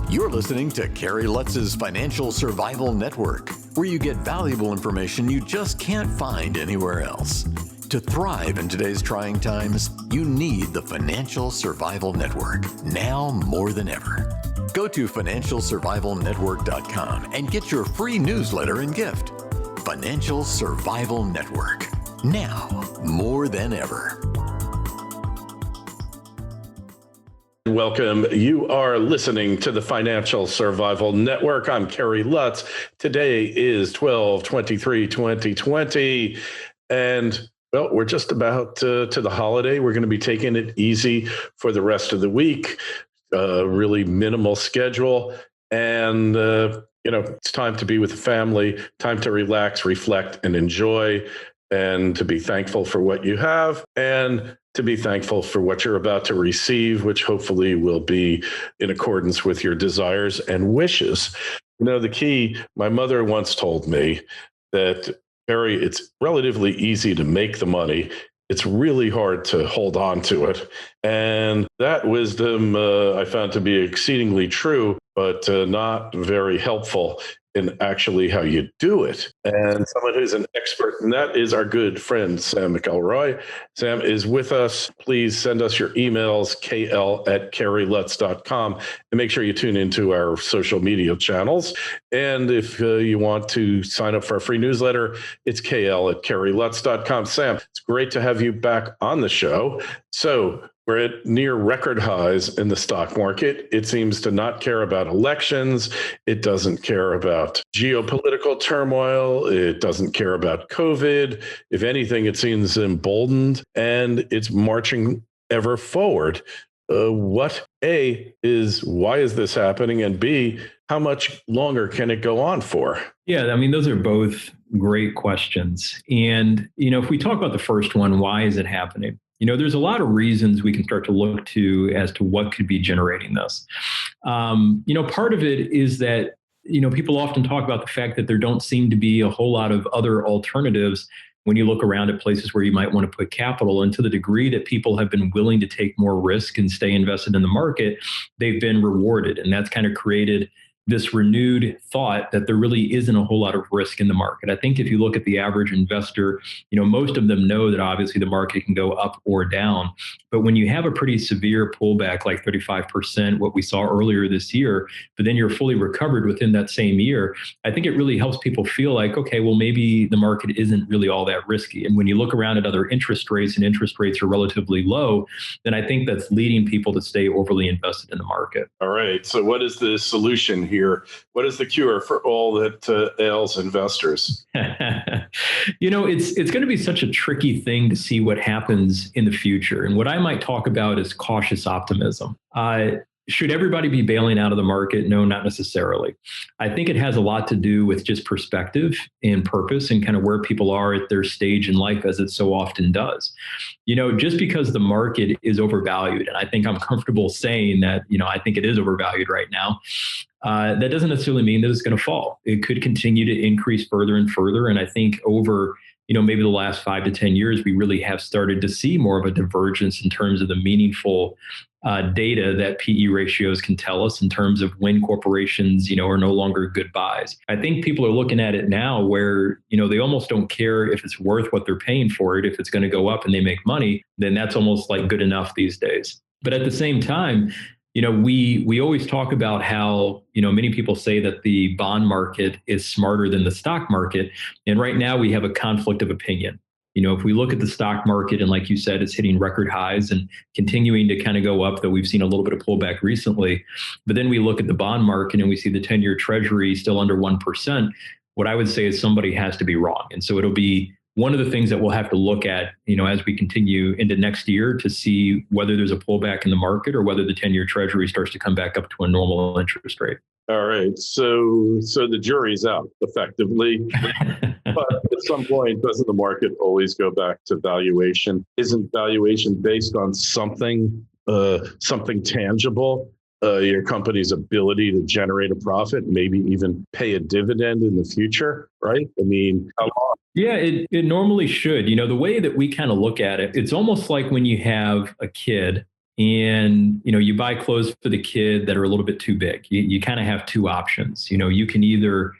You're listening to Kerry Lutz's Financial Survival Network, where you get valuable information you just can't find anywhere else. To thrive in today's trying times, you need the Financial Survival Network, now more than ever. Go to financialsurvivalnetwork.com and get your free newsletter and gift. Financial Survival Network, now more than ever. Welcome. You are listening to the Financial Survival Network. I'm Kerry Lutz. Today is 12/23/2020. And well, we're just about to the holiday. We're going to be taking it easy for the rest of the week. Really minimal schedule. And, it's time to be with the family, time to relax, reflect, and enjoy, and to be thankful for what you have, and to be thankful for what you're about to receive, which hopefully will be in accordance with your desires and wishes. The key, my mother once told me that, Kerry, it's relatively easy to make the money. It's really hard to hold on to it. And that wisdom I found to be exceedingly true, but not very helpful in actually how you do it. And someone who's an expert in that is our good friend, Sam McElroy. Sam is with us. Please send us your emails, kl@kerrylutz.com, and make sure you tune into our social media channels. And if you want to sign up for our free newsletter, it's kl@kerrylutz.com. Sam, it's great to have you back on the show. So we're at near record highs in the stock market. It seems to not care about elections. It doesn't care about geopolitical turmoil. It doesn't care about COVID. If anything, it seems emboldened, and it's marching ever forward. Why is this happening? And B, how much longer can it go on for? Yeah, those are both great questions. And, if we talk about the first one, why is it happening? There's a lot of reasons we can start to look to as to what could be generating this. Part of it is that, people often talk about the fact that there don't seem to be a whole lot of other alternatives when you look around at places where you might want to put capital. And to the degree that people have been willing to take more risk and stay invested in the market, they've been rewarded. And that's kind of created this renewed thought that there really isn't a whole lot of risk in the market. I think if you look at the average investor, most of them know that obviously the market can go up or down. But when you have a pretty severe pullback, like 35%, what we saw earlier this year, but then you're fully recovered within that same year, I think it really helps people feel like, okay, well, maybe the market isn't really all that risky. And when you look around at other interest rates and interest rates are relatively low, then I think that's leading people to stay overly invested in the market. All right. So what is the solution here? What is the cure for all that ails investors? It's going to be such a tricky thing to see what happens in the future. And what I might talk about is cautious optimism. Should everybody be bailing out of the market? No, not necessarily. I think it has a lot to do with just perspective and purpose and kind of where people are at their stage in life, as it so often does. Just because the market is overvalued, and I think I'm comfortable saying that, I think it is overvalued right now, that doesn't necessarily mean that it's going to fall. It could continue to increase further and further. And I think over maybe the last 5 to 10 years, we really have started to see more of a divergence in terms of the meaningful data that PE ratios can tell us in terms of when corporations, are no longer good buys. I think people are looking at it now where, they almost don't care if it's worth what they're paying for it. If it's going to go up and they make money, then that's almost like good enough these days. But at the same time, we always talk about how, many people say that the bond market is smarter than the stock market. And right now we have a conflict of opinion. If we look at the stock market, and like you said, it's hitting record highs and continuing to kind of go up, though we've seen a little bit of pullback recently. But then we look at the bond market and we see the 10-year treasury still under 1%. What I would say is somebody has to be wrong. And so it'll be one of the things that we'll have to look at, as we continue into next year to see whether there's a pullback in the market or whether the 10-year treasury starts to come back up to a normal interest rate. All right. So the jury's out effectively. But at some point, doesn't the market always go back to valuation? Isn't valuation based on something tangible? Your company's ability to generate a profit, maybe even pay a dividend in the future, right? How long? Yeah, it normally should. The way that we kind of look at it, it's almost like when you have a kid and you buy clothes for the kid that are a little bit too big. You kind of have two options. You can either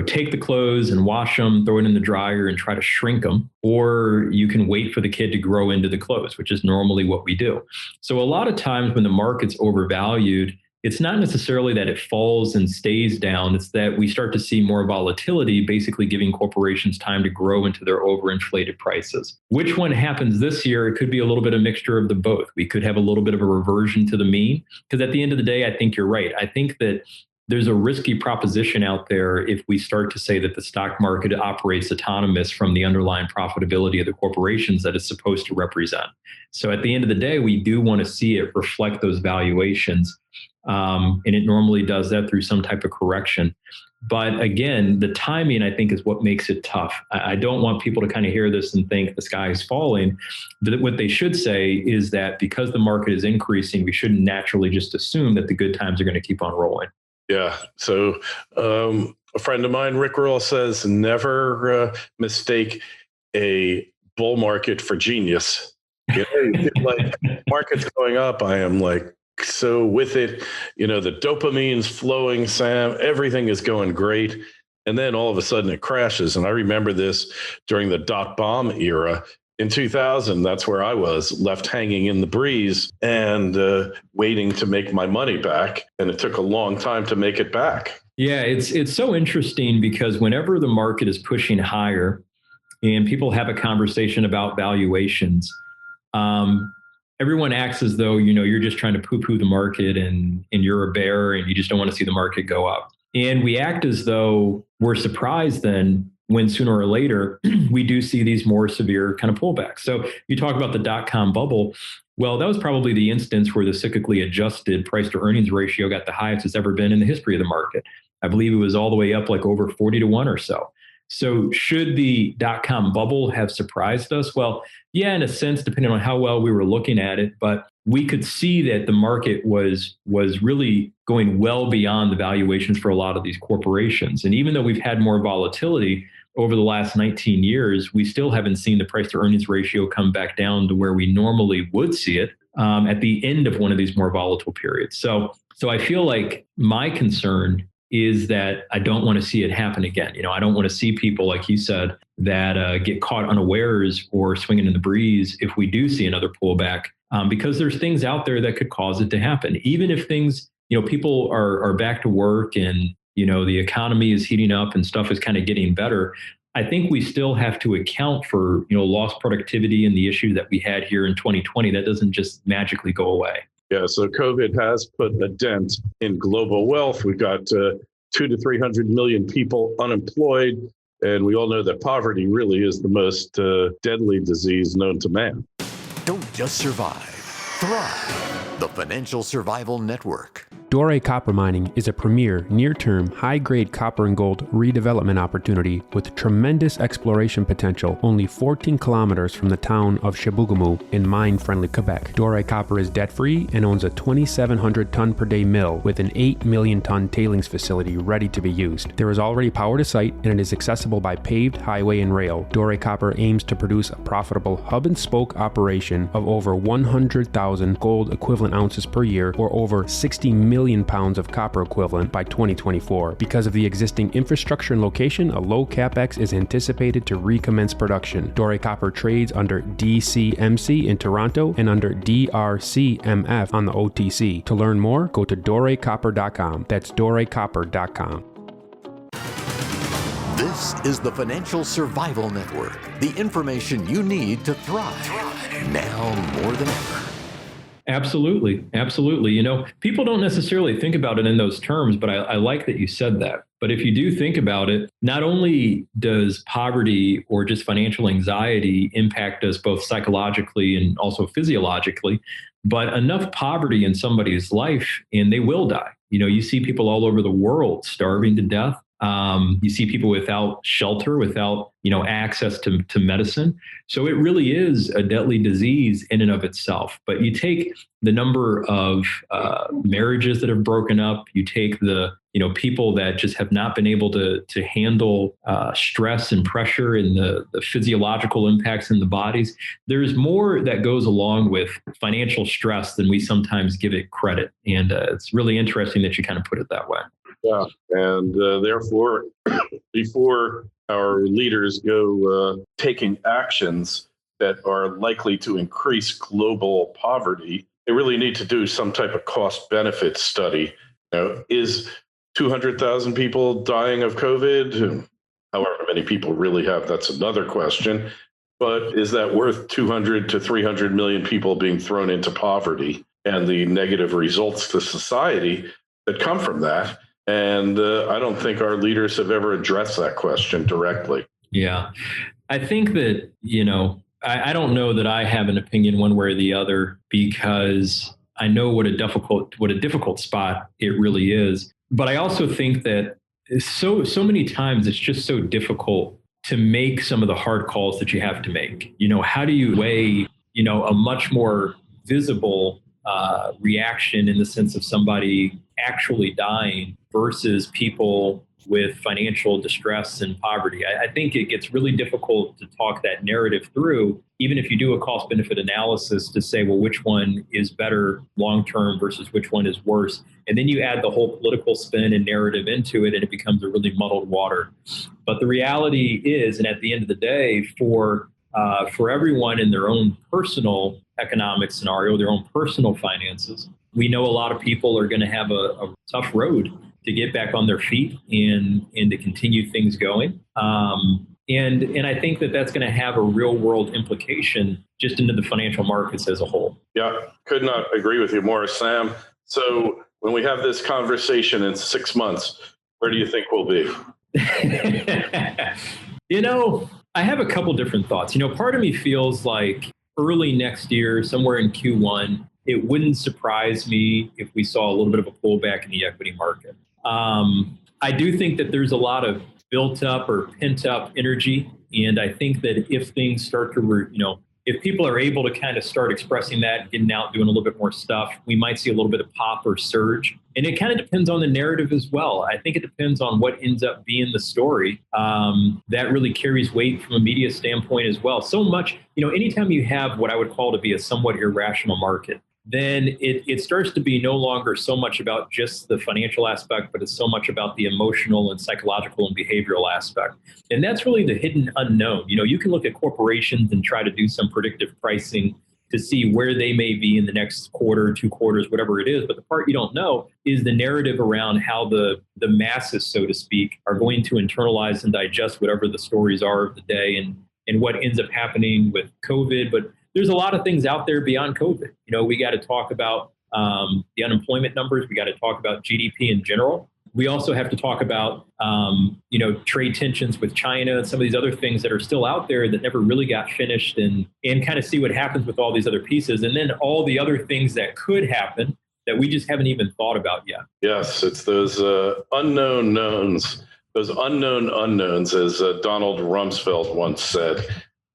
take the clothes and wash them, throw it in the dryer and try to shrink them, or you can wait for the kid to grow into the clothes, which is normally what we do. So a lot of times when the market's overvalued, it's not necessarily that it falls and stays down. It's that we start to see more volatility, basically giving corporations time to grow into their overinflated prices. Which one happens this year? It could be a little bit of mixture of the both. We could have a little bit of a reversion to the mean, because at the end of the day, I think you're right. I think that there's a risky proposition out there if we start to say that the stock market operates autonomous from the underlying profitability of the corporations that it's supposed to represent. So at the end of the day, we do want to see it reflect those valuations. And it normally does that through some type of correction. But again, the timing, I think, is what makes it tough. I don't want people to kind of hear this and think the sky is falling. But what they should say is that because the market is increasing, we shouldn't naturally just assume that the good times are going to keep on rolling. Yeah. So a friend of mine, Rick Roll, says never mistake a bull market for genius. Like market's going up, I am like so with it. The dopamine's flowing, Sam. Everything is going great. And then all of a sudden it crashes. And I remember this during the dot-com era. In 2000, that's where I was, left hanging in the breeze and waiting to make my money back. And it took a long time to make it back. Yeah, it's so interesting because whenever the market is pushing higher and people have a conversation about valuations, everyone acts as though, you're just trying to poo-poo the market and you're a bear and you just don't want to see the market go up. And we act as though we're surprised then when sooner or later we do see these more severe kind of pullbacks. So you talk about the dot-com bubble. Well, that was probably the instance where the cyclically adjusted price to earnings ratio got the highest it's ever been in the history of the market. I believe it was all the way up like over 40-1 or so. So should the dot-com bubble have surprised us? Well, yeah, in a sense, depending on how well we were looking at it, but we could see that the market was really going well beyond the valuations for a lot of these corporations. And even though we've had more volatility over the last 19 years, we still haven't seen the price to earnings ratio come back down to where we normally would see it at the end of one of these more volatile periods. So I feel like my concern is that I don't want to see it happen again. I don't want to see people, like you said, that get caught unawares or swinging in the breeze if we do see another pullback, because there's things out there that could cause it to happen. Even if things, people are back to work and, the economy is heating up and stuff is kind of getting better, I think we still have to account for, lost productivity and the issue that we had here in 2020. That doesn't just magically go away. Yeah, so COVID has put a dent in global wealth. We've got 200 to 300 million people unemployed, and we all know that poverty really is the most deadly disease known to man. Don't just survive, thrive. The Financial Survival Network. Doré Copper Mining is a premier, near-term, high-grade copper and gold redevelopment opportunity with tremendous exploration potential only 14 kilometers from the town of Chibougamau in mine-friendly Quebec. Doré Copper is debt-free and owns a 2,700-ton-per-day mill with an 8 million-ton tailings facility ready to be used. There is already power to site and it is accessible by paved highway and rail. Doré Copper aims to produce a profitable hub-and-spoke operation of over 100,000 gold equivalent ounces per year, or over 60 million pounds of copper equivalent by 2024. Because of the existing infrastructure and location, a low capex is anticipated to recommence production. Doré Copper trades under DCMC in Toronto and under DRCMF on the OTC. To learn more, go to dorecopper.com. That's dorecopper.com. This is the Financial Survival Network. The information you need to thrive now more than ever. Absolutely. People don't necessarily think about it in those terms, but I like that you said that. But if you do think about it, not only does poverty or just financial anxiety impact us both psychologically and also physiologically, but enough poverty in somebody's life and they will die. You see people all over the world starving to death. You see people without shelter, without, access to medicine. So it really is a deadly disease in and of itself. But you take the number of marriages that have broken up, you take the, people that just have not been able to handle stress and pressure and the physiological impacts in the bodies. There's more that goes along with financial stress than we sometimes give it credit. And it's really interesting that you kind of put it that way. Yeah, and therefore, before our leaders go taking actions that are likely to increase global poverty, they really need to do some type of cost-benefit study. Is 200,000 people dying of COVID? However many people really have, that's another question. But is that worth 200 to 300 million people being thrown into poverty and the negative results to society that come from that? And I don't think our leaders have ever addressed that question directly. Yeah, I think that, I don't know that I have an opinion one way or the other, because I know what a difficult spot it really is. But I also think that so many times it's just so difficult to make some of the hard calls that you have to make. How do you weigh, a much more visible reaction in the sense of somebody actually dying versus people with financial distress and poverty? I think it gets really difficult to talk that narrative through, even if you do a cost benefit analysis to say, well, which one is better long-term versus which one is worse. And then you add the whole political spin and narrative into it, and it becomes a really muddled water. But the reality is, and at the end of the day, for everyone in their own personal economic scenario, their own personal finances, we know a lot of people are going to have a tough road to get back on their feet and to continue things going. And I think that that's going to have a real world implication just into the financial markets as a whole. Yeah, could not agree with you more, Sam. So when we have this conversation in 6 months, where do you think we'll be? I have a couple different thoughts. Part of me feels like early next year, somewhere in Q1, it wouldn't surprise me if we saw a little bit of a pullback in the equity market. I do think that there's a lot of built up or pent up energy. And I think that if things start to, if people are able to kind of start expressing that, getting out, doing a little bit more stuff, we might see a little bit of pop or surge. And it kind of depends on the narrative as well. I think it depends on what ends up being the story. That really carries weight from a media standpoint as well. So much, anytime you have what I would call to be a somewhat irrational market, then it starts to be no longer so much about just the financial aspect, but it's so much about the emotional and psychological and behavioral aspect. And that's really the hidden unknown. You can look at corporations and try to do some predictive pricing to see where they may be in the next quarter, 2 quarters, whatever it is. But the part you don't know is the narrative around how the masses, so to speak, are going to internalize and digest whatever the stories are of the day and what ends up happening with COVID. But there's a lot of things out there beyond COVID. We got to talk about the unemployment numbers. We got to talk about GDP in general. We also have to talk about, trade tensions with China and some of these other things that are still out there that never really got finished, and kind of see what happens with all these other pieces. And then all the other things that could happen that we just haven't even thought about yet. Yes, it's those unknown knowns, those unknown unknowns, as Donald Rumsfeld once said,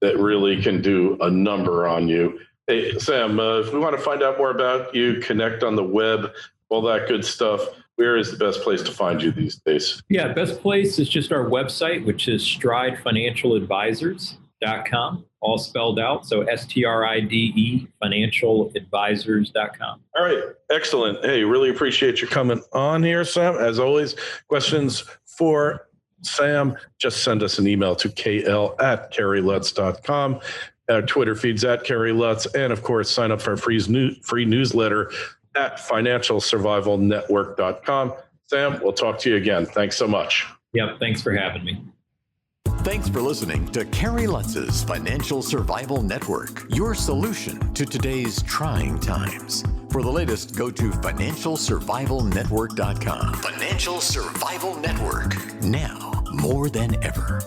that really can do a number on you. Hey, Sam, if we want to find out more about you, connect on the web, all that good stuff, where is the best place to find you these days? Yeah, best place is just our website, which is stridefinancialadvisors.com, all spelled out. So STRIDE financialadvisors.com. All right, excellent. Hey, really appreciate you coming on here, Sam. As always, questions for Sam, just send us an email to kl@kerrylutz.com. Our Twitter feed's @KerryLutz. And of course, sign up for our free newsletter at financialsurvivalnetwork.com. Sam, we'll talk to you again. Thanks so much. Yep. Thanks for having me. Thanks for listening to Kerry Lutz's Financial Survival Network, your solution to today's trying times. For the latest, go to financialsurvivalnetwork.com. Financial Survival Network, now more than ever.